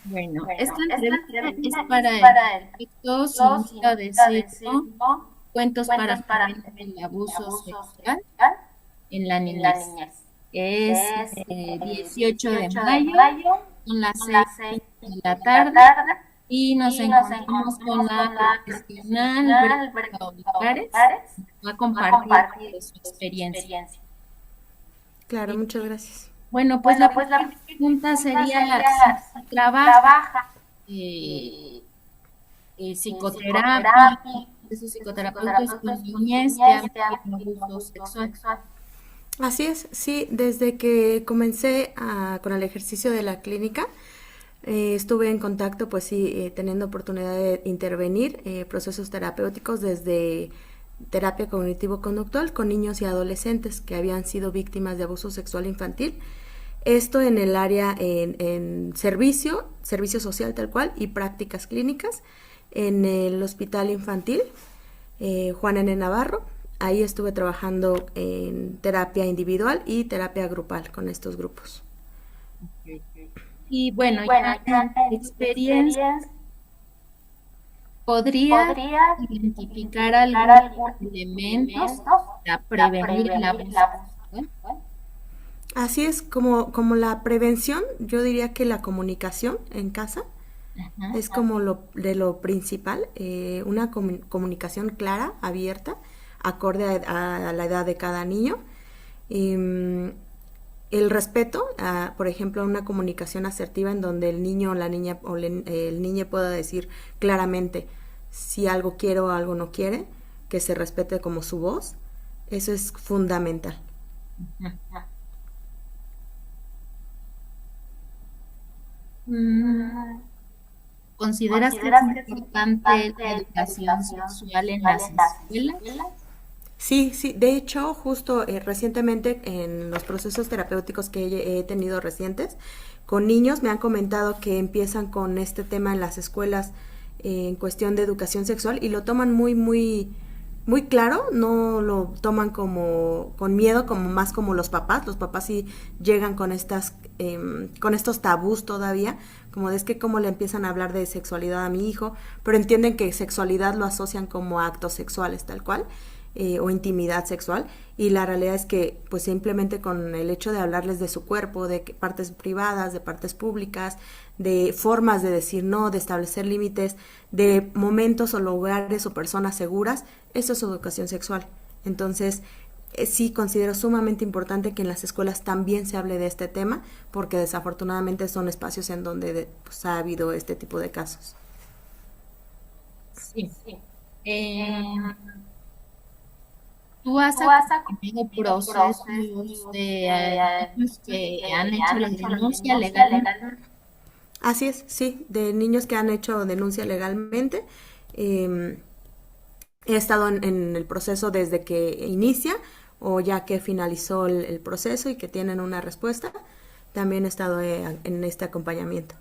Bueno, Bueno, esta esta entrevista es entrevista es para el para el proyecto Significa significa Decirlo, decirlo, Cuentos para cuentos para prevenir el prevenir el abuso abuso sexual sexual en la en la niñez. niñez. Es Es 18 de 18 de mayo, mayo, son las son seis las seis de la de la tarde tarde y nos y nos encontramos con encontramos la con la profesional profesional Brénica Verónica Olivares, Olivares, que nos va a que va a compartir compartir de su de su experiencia. experiencia. Claro, Y, muchas gracias. bueno, pues la Bueno, pues la primera primera pregunta pregunta sería sería si si trabaja trabaja eh, eh, psicoterapia, psicoterapia, esos esos psicoterapeutas con psicoterapeutas con niñez que niñez han que han vivido vivido abuso abuso sexual. sexual. Así es, sí, desde que comencé con el ejercicio de la clínica, estuve en contacto, pues sí, teniendo oportunidad de intervenir procesos terapéuticos desde terapia cognitivo-conductual con niños y adolescentes que habían sido víctimas de abuso sexual infantil. Esto en el área en servicio social tal cual y prácticas clínicas en el hospital infantil Juan N. Navarro. Ahí estuve trabajando en terapia individual y terapia grupal con estos grupos. Y Y bueno, bueno, ya ya en tu en tu experiencia, experiencia, ¿podrías ¿podrías identificar identificar algunos algunos elementos elementos para para prevenir el prevenir el abuso abuso sexual? sexual? Así es como la prevención, yo diría que la comunicación en casa Ajá. es como lo principal, una comunicación clara, abierta, acorde a la edad de cada niño. Y, el respeto, por ejemplo, una comunicación asertiva en donde el niño o la niña o el niño pueda decir claramente si algo quiere o algo no quiere, que se respete como su voz, eso es fundamental. Ajá. Mm, Mm, ¿Consideras que es ¿consideras que es importante la importante la educación educación sexual en sexual las en las escuelas? escuelas? Sí, sí, de hecho, justo recientemente en los procesos terapéuticos que he tenido recientes, con niños me han comentado que empiezan con este tema en las escuelas en cuestión de educación sexual y lo toman muy claro, no lo toman como con miedo, como más como los papás sí llegan con con estos tabús todavía, como de es que cómo le empiezan a hablar de sexualidad a mi hijo, pero entienden que sexualidad lo asocian como actos sexuales tal cual o intimidad sexual y la realidad es que pues simplemente con el hecho de hablarles de su cuerpo, de partes privadas, de partes públicas, de formas de decir no, de establecer límites, de momentos o lugares o personas seguras, eso es educación sexual. Entonces, sí considero sumamente importante que en las escuelas también se hable de este tema, porque desafortunadamente son espacios en donde pues, ha habido este tipo de casos. Sí. Sí. Eh, Eh, ¿Tú has ¿Tú has acompañado acompañado procesos procesos de de niños niños que han que hecho han la hecho la denuncia denuncia legalmente? legalmente? Así es, sí, de niños que han hecho denuncia legalmente. Eh, He estado en el proceso desde que inicia o ya que finalizó el proceso y que tienen una respuesta. También he estado en este acompañamiento.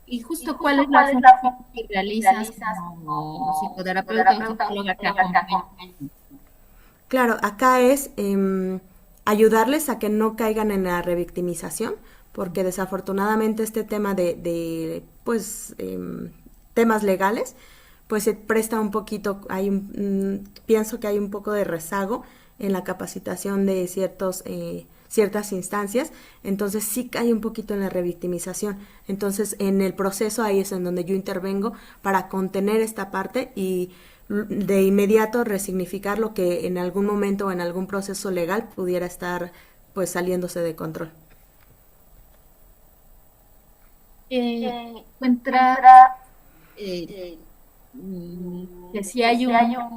Y Y justo cuál justo es la cuál es la función función que que realizas realizas como como psicoterapeuta o psicoterapeuta o psicóloga que psicóloga que acompaña. acompaña. Claro, acá es ayudarles a que no caigan en la revictimización, porque desafortunadamente este tema pues, temas legales, pues se presta un poquito, pienso que hay un poco de rezago en la capacitación de ciertas instancias, entonces sí cae un poquito en la revictimización. Entonces en el proceso ahí es en donde yo intervengo para contener esta parte y de inmediato resignificar lo que en algún momento o en algún proceso legal pudiera estar pues saliéndose de control. Encuentras Encuentra eh, eh, que si que hay si hay una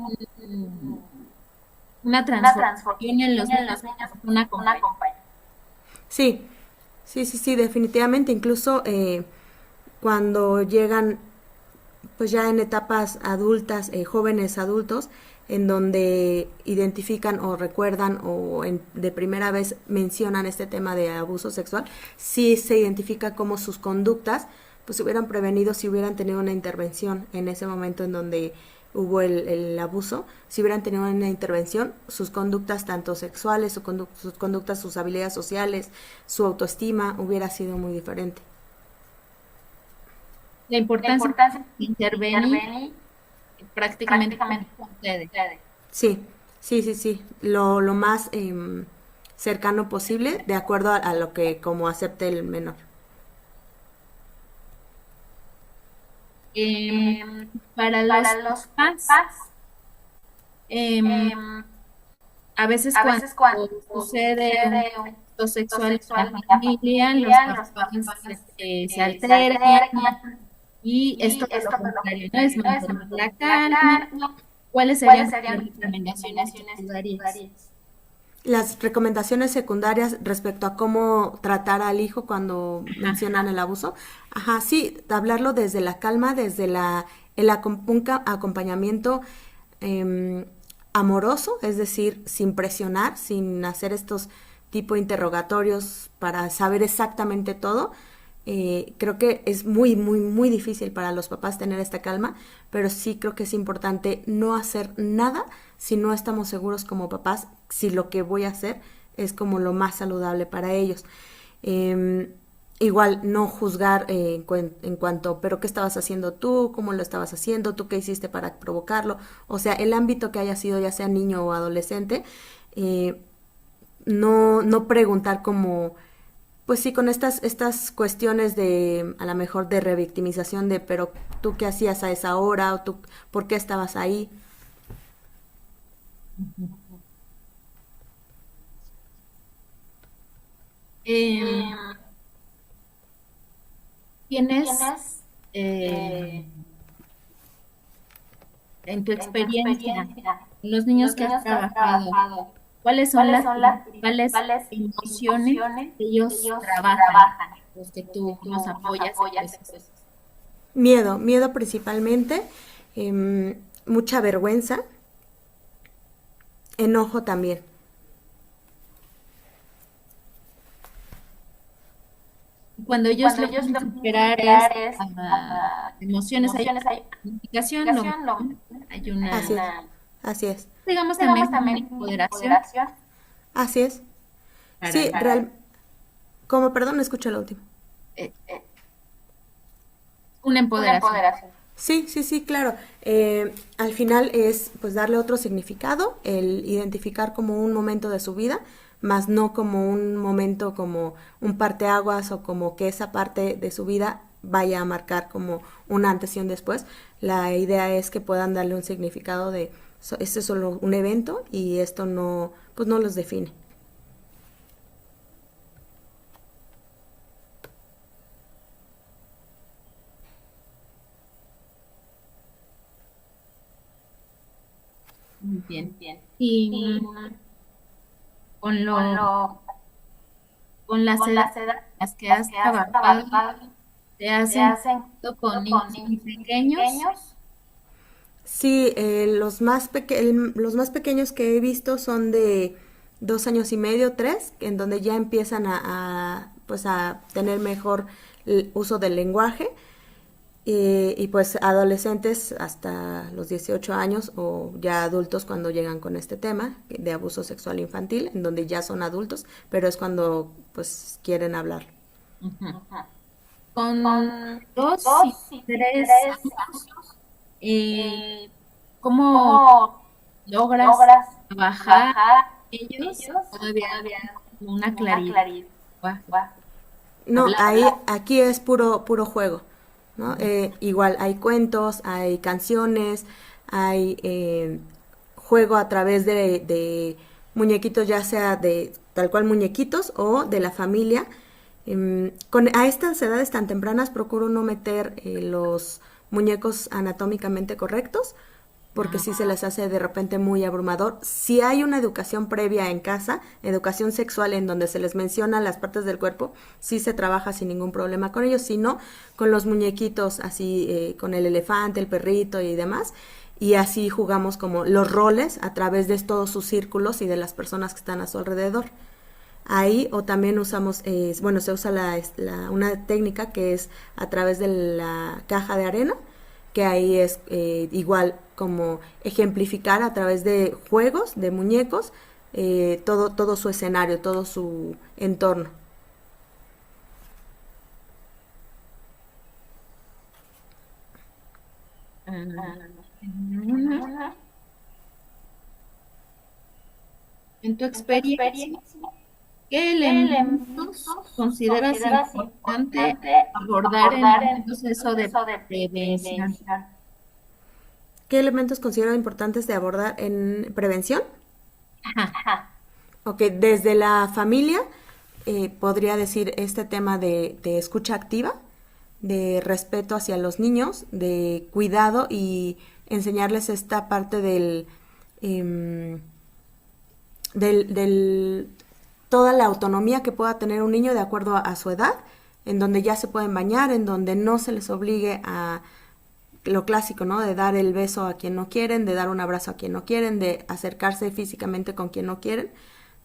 una transformación en transformación los en niños los niños con una con una compañía. compañía. Sí, sí, definitivamente. Incluso cuando llegan pues ya en etapas adultas, jóvenes adultos, en donde identifican o recuerdan o de primera vez mencionan este tema de abuso sexual, sí se identifica como sus conductas pues se hubieran prevenido si hubieran tenido una intervención en ese momento en donde hubo el abuso, si hubieran tenido una intervención, sus conductas tanto sexuales, sus conductas, sus habilidades sociales, su autoestima hubiera sido muy diferente. La La importancia importancia de de intervenir intervenir prácticamente prácticamente con con ustedes. ustedes. Sí, sí, sí, sí. Lo más cercano posible, de acuerdo a lo que como acepte el menor. Em, Em, para los para los papás, papás, em, em, a veces a cuando veces cuando sucede un sucede un acto acto sexual en la sexual en la familia, los familia, los papás papás se se alteran alteran y es y todo lo esto por lo contrario, ¿no? Es contrario, ¿no? Es mantener la mantener la calma. calma. ¿Cuáles ¿Cuáles serían las serían las recomendaciones recomendaciones secundarias? secundarias? Las recomendaciones secundarias respecto a cómo tratar al hijo cuando Ajá. mencionan el abuso, ajá, sí, hablarlo desde la calma, desde un acompañamiento eh, amoroso, es decir, sin presionar, sin hacer estos tipo de interrogatorios para saber exactamente todo. Creo que es muy, muy, muy difícil para los papás tener esta calma, pero sí creo que es importante no hacer nada si no estamos seguros como papás si lo que voy a hacer es como lo más saludable para ellos. Igual no juzgar en cuanto, pero ¿qué estabas haciendo tú? ¿Cómo lo estabas haciendo? ¿Tú qué hiciste para provocarlo? O sea, el ámbito que haya sido, ya sea niño o adolescente, eh, no preguntar como, pues sí, con estas cuestiones de, a lo mejor de revictimización de, pero tú qué hacías a esa hora o tú, ¿por qué estabas ahí? Em, Em, ¿Tienes ¿Tienes em, eh, en tu en tu experiencia, experiencia, los en niños los que has niños que has trabajado, trabajado, cuáles son cuáles las son las principales principales emociones emociones que que ellos ellos trabajan, trabajan, los que los que tú los tú nos apoyas en apoyas en procesos? procesos? Miedo, miedo principalmente, mucha vergüenza, enojo también. Cuando ellos Cuando lo ellos van a lo quieren superar es superar es emociones, hay emociones, hay una comunicación, comunicación, hay hay Así una, es, una, así es, digamos digamos también una también, empoderación empoderación así es. para Sí, ellos. como, perdón, no escuché lo último. Eh, una una empoderación. empoderación. Sí, sí, sí, claro. Al final es pues darle otro significado, el identificar como un momento de su vida, más no como un momento como un parteaguas o como que esa parte de su vida vaya a marcar como un antes y un después. La idea es que puedan darle un significado de esto es solo un evento y esto no, pues no los define. Muy bien. Bien. Y Y con con, lo, lo, con las con edades las edades en las que en las has que has trabajado, trabajado, te has te hacen encontrado con con niños muy niños muy pequeños. pequeños. Sí, los más pequeños que he visto son de 2 años y medio, 3, en donde ya empiezan pues a tener mejor el uso del lenguaje y pues adolescentes hasta los 18 años o ya adultos cuando llegan con este tema de abuso sexual infantil, en donde ya son adultos, pero es cuando pues quieren hablar. Ujú. Ujú. Con Con 2 y 3 2 y 3 años, años, eh, eh, ¿cómo ¿cómo logras logras trabajar trabajar ellos? ellos? Todavía Todavía una una claridad, claridad. lenguaje, No, hablar. ahí, aquí es puro juego, ¿no? Igual hay cuentos, hay canciones, hay juego a través de muñequitos, ya sea de tal cual muñequitos o de la familia. A estas edades tan tempranas procuro no meter los muñecos anatómicamente correctos porque Ah, sí se les hace de repente muy abrumador. Si hay una educación previa en casa, educación sexual en donde se les menciona las partes del cuerpo, sí se trabaja sin ningún problema con ellos, sino con los muñequitos así, con el elefante, el perrito y demás. Y así jugamos como los roles a través de todos sus círculos y de las personas que están a su alrededor. Ahí o también usamos, bueno, se usa una técnica que es a través de la caja de arena, que ahí es igual como ejemplificar a través de juegos, de muñecos, todo su escenario, todo su entorno. mm, en tu experiencia, ¿qué elementos consideras importante abordar en un proceso de prevención? ¿Qué elementos considero importantes de abordar en prevención? Ajá. Ok, desde la familia podría decir este tema de escucha activa, de respeto hacia los niños, de cuidado y enseñarles esta parte em, del toda la autonomía que pueda tener un niño de acuerdo a su edad, en donde ya se pueden bañar, en donde no se les obligue a lo clásico, ¿no? De dar el beso a quien no quieren, de dar un abrazo a quien no quieren, de acercarse físicamente con quien no quieren,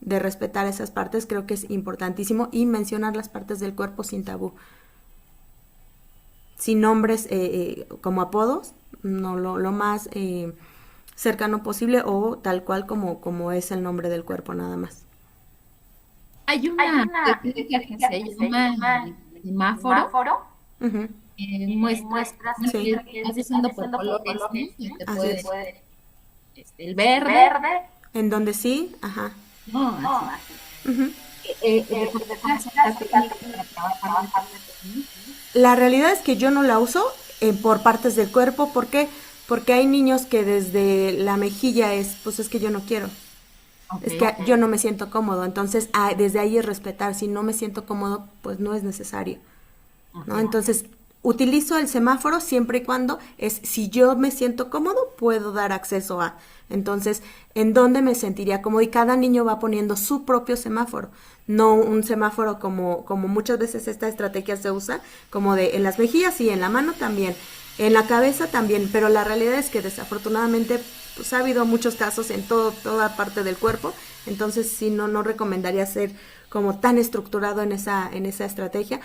de respetar esas partes, creo que es importantísimo, y mencionar las partes del cuerpo sin tabú, sin nombres como apodos, no lo más cercano posible o tal cual como es el nombre del cuerpo nada más. Hay una técnica que se llama el semáforo, Ujú. muestras Sí, que vas diciendo por colores, ¿no? Que te así puede, es. el verde, En donde sí, ajá. ¿no? Así. Ujú. ¿Recomiendas esta técnica para trabajar el cuerpo, ¿no? La realidad es que yo no la uso por partes del cuerpo. ¿Por qué? Porque hay niños que desde la mejilla pues es que yo no quiero. Ok, Es que yo no me siento cómodo. Entonces, desde ahí es respetar. Si no me siento cómodo, pues no es necesario. ¿No? ok. Entonces, utilizo el semáforo siempre y cuando si yo me siento cómodo, puedo dar acceso a. Entonces, ¿en dónde me sentiría cómodo? Y cada niño va poniendo su propio semáforo, no un semáforo como muchas veces esta estrategia se usa, como de en las mejillas y en la mano también, en la cabeza también, pero la realidad es que desafortunadamente pues ha habido muchos casos en toda parte del cuerpo, entonces sí no recomendaría ser como tan estructurado en esa estrategia,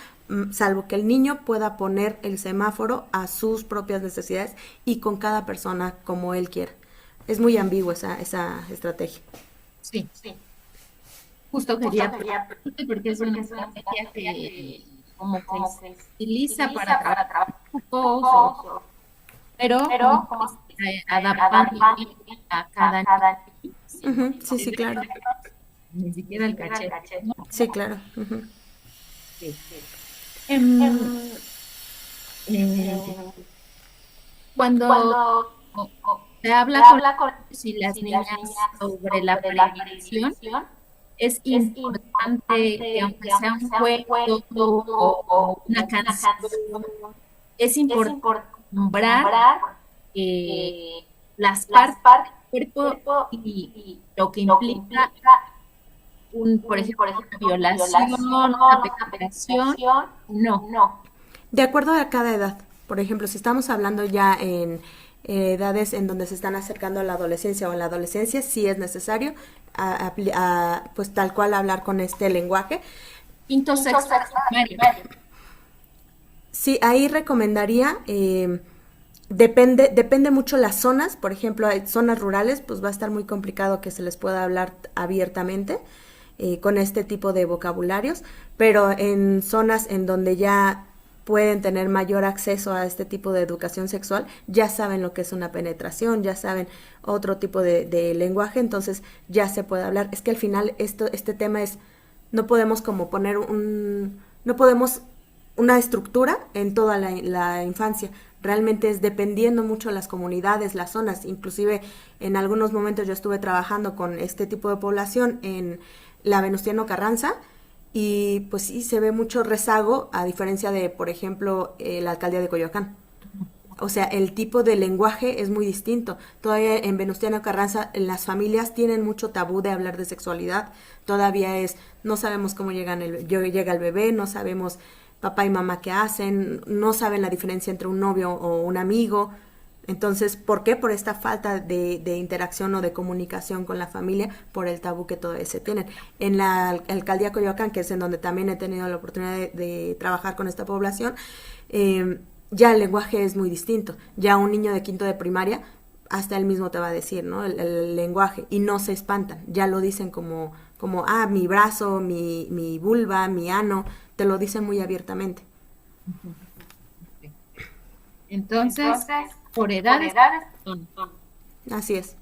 salvo que el niño pueda poner el semáforo a sus propias necesidades y con cada persona como él quiera. Es muy ambiguo esa estrategia. Sí, justo quería preguntarte porque es una estrategia que como que se utiliza para trabajar grupos, pero como dices, adaptando a cada niño, sin Ujú, sí, sí, claro. ni siquiera el cachete, ¿no? Sí, claro. Ujú. Sí. Em, eh, cuando se habla con los niños y las niñas sobre la prevención, es importante que aunque sea un cuento o una canción, es importante nombrar eh, las partes del cuerpo y lo que implica por ejemplo, una violación, una penetración, no. De acuerdo a cada edad, por ejemplo, si estamos hablando ya en edades en donde se están acercando a la adolescencia o en la adolescencia, sí es necesario pues tal cual hablar con este lenguaje. Quinto, sexto, primaria. Sí, ahí recomendaría, depende mucho las zonas, por ejemplo, hay zonas rurales, pues va a estar muy complicado que se les pueda hablar abiertamente con este tipo de vocabularios, pero en zonas en donde ya pueden tener mayor acceso a este tipo de educación sexual, ya saben lo que es una penetración, ya saben otro tipo de lenguaje, entonces ya se puede hablar. Es que al final este tema no podemos como poner no podemos una estructura en toda la infancia. Realmente es dependiendo mucho de las comunidades, las zonas. Inclusive en algunos momentos yo estuve trabajando con este tipo de población en la Venustiano Carranza y pues sí se ve mucho rezago a diferencia de, por ejemplo, la alcaldía de Coyoacán. O sea, el tipo de lenguaje es muy distinto. Todavía en Venustiano Carranza las familias tienen mucho tabú de hablar de sexualidad. Todavía no sabemos cómo llega el bebé, no sabemos papá y mamá qué hacen, no saben la diferencia entre un novio o un amigo. Entonces, ¿por qué? Por esta falta de interacción o de comunicación con la familia, por el tabú que todavía se tienen. En la alcaldía Coyoacán, que es en donde también he tenido la oportunidad de trabajar con esta población, ya el lenguaje es muy distinto. Ya un niño de quinto de primaria, hasta él mismo te va a decir, ¿no? El lenguaje, y no se espantan, ya lo dicen como mi brazo, mi vulva, mi ano, te lo dicen muy abiertamente. Entonces, por edades. Son. Así es.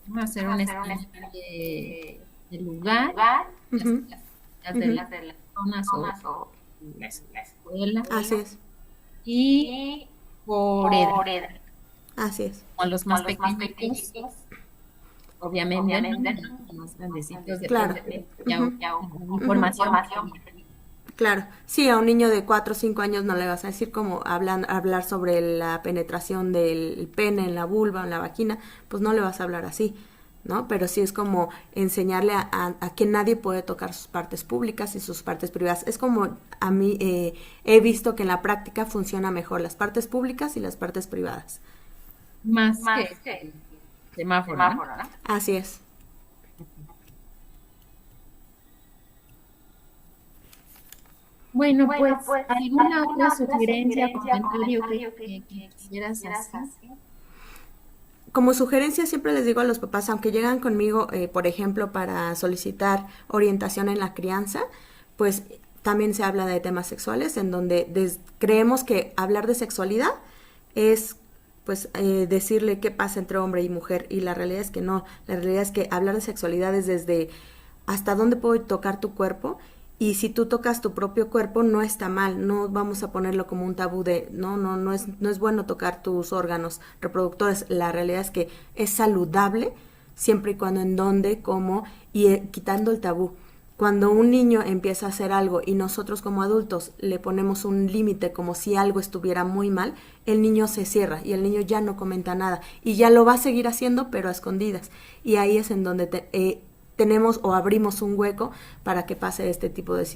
Vamos a hacer un esquema de lugar, Ujú. de las zonas o la escuela, Así es. y por edad. Así es. Con los más pequeñitos, obviamente, ¿no? Los más grandecitos, Claro. depende ya Ujú. información. Claro, sí, a un niño de 4 o 5 años no le vas a decir como hablar sobre la penetración del pene en la vulva o en la vagina, pues no le vas a hablar así, ¿no? Pero sí es como enseñarle a que nadie puede tocar sus partes públicas y sus partes privadas. Es como a mí he visto que en la práctica funciona mejor las partes públicas y las partes privadas. Más que el semáforo, ¿no? Así es. Bueno, pues, ¿alguna otra sugerencia, comentario que quisieras hacer? Como sugerencia siempre les digo a los papás, aunque llegan conmigo, por ejemplo, para solicitar orientación en la crianza, pues también se habla de temas sexuales, en donde creemos que hablar de sexualidad es pues decirle qué pasa entre hombre y mujer, y la realidad es que no, la realidad es que hablar de sexualidad es desde hasta dónde puedo tocar tu cuerpo, y si tú tocas tu propio cuerpo no está mal, no vamos a ponerlo como un tabú de no es bueno tocar tus órganos reproductores. La realidad es que es saludable siempre y cuando, en dónde, cómo, y quitando el tabú. Cuando un niño empieza a hacer algo y nosotros como adultos le ponemos un límite como si algo estuviera muy mal, el niño se cierra y el niño ya no comenta nada y ya lo va a seguir haciendo pero a escondidas, y ahí es en donde tenemos o abrimos un hueco para que pase este tipo de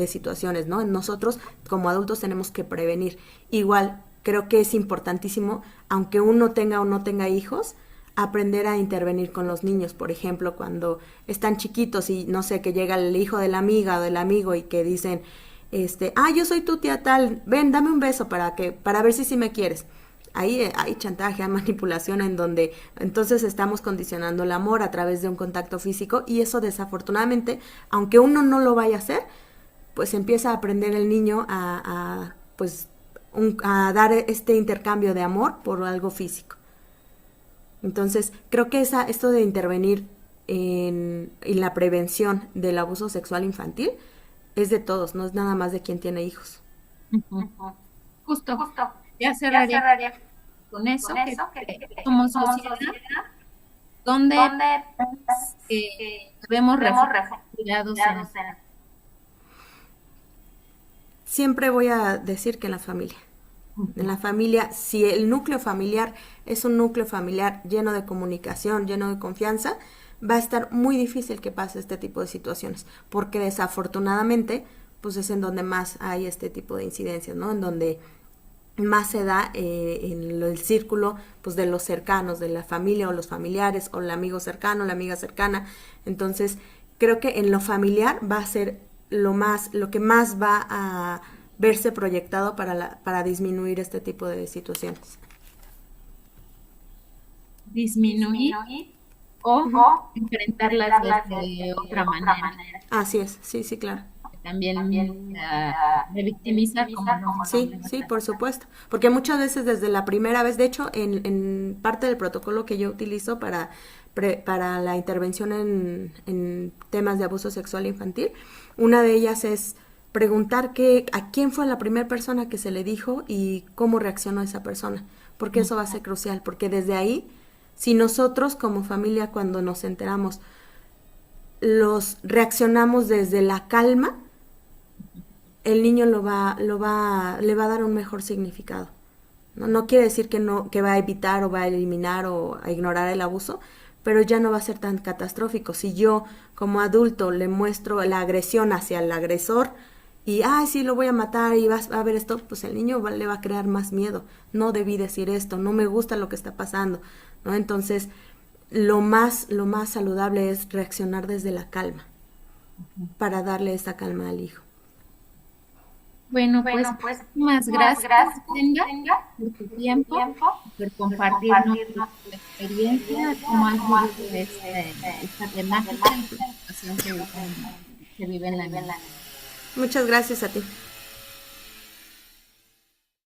situaciones, ¿no? Nosotros como adultos tenemos que prevenir. Igual creo que es importantísimo, aunque uno tenga o no tenga hijos, aprender a intervenir con los niños. Por ejemplo, cuando están chiquitos y no sé, que llega el hijo de la amiga o del amigo y que dicen, yo soy tu tía tal, ven, dame un beso para ver si sí me quieres. Ahí hay chantaje, hay manipulación, en donde entonces estamos condicionando el amor a través de un contacto físico, y eso desafortunadamente, aunque uno no lo vaya a hacer, pues empieza a aprender el niño a dar este intercambio de amor por algo físico. Entonces, creo que esto de intervenir en la prevención del abuso sexual infantil es de todos, no es nada más de quien tiene hijos. Justo, ya cerraría con eso, que como sociedad, donde debemos reforzar cuidados Siempre voy a decir que en la familia. En la familia, si el núcleo familiar es un núcleo familiar lleno de comunicación, lleno de confianza, va a estar muy difícil que pase este tipo de situaciones, porque desafortunadamente, pues es en donde más hay este tipo de incidencias, ¿no? En donde más se da en el círculo pues de los cercanos, de la familia o los familiares, o el amigo cercano, la amiga cercana. Entonces, creo que en lo familiar va a ser lo que más va a verse proyectado para disminuir este tipo de situaciones. Disminuir o enfrentarlas de otra manera. Así es, sí, claro. También revictimizar como no. Sí, por supuesto. Porque muchas veces desde la primera vez, de hecho, en parte del protocolo que yo utilizo para la intervención en temas de abuso sexual infantil, una de ellas es preguntar a quién fue la primera persona que se le dijo y cómo reaccionó esa persona, porque eso va a ser crucial, porque desde ahí, si nosotros como familia, cuando nos enteramos, los reaccionamos desde la calma, el niño le va a dar un mejor significado. No quiere decir que va a evitar o va a eliminar o a ignorar el abuso, pero ya no va a ser tan catastrófico. Si yo como adulto le muestro la agresión hacia el agresor y, sí, lo voy a matar y vas a ver esto, pues el niño le va a crear más miedo. No debí decir esto, no me gusta lo que está pasando, ¿no? Entonces, lo más saludable es reaccionar desde la calma, para darle esa calma al hijo. Bueno, pues muchísimas gracias, Brenda, por tu tiempo, por compartirnos tu experiencia, cómo has vivido esta temática y la situación que vive en la niña. Muchas gracias a ti.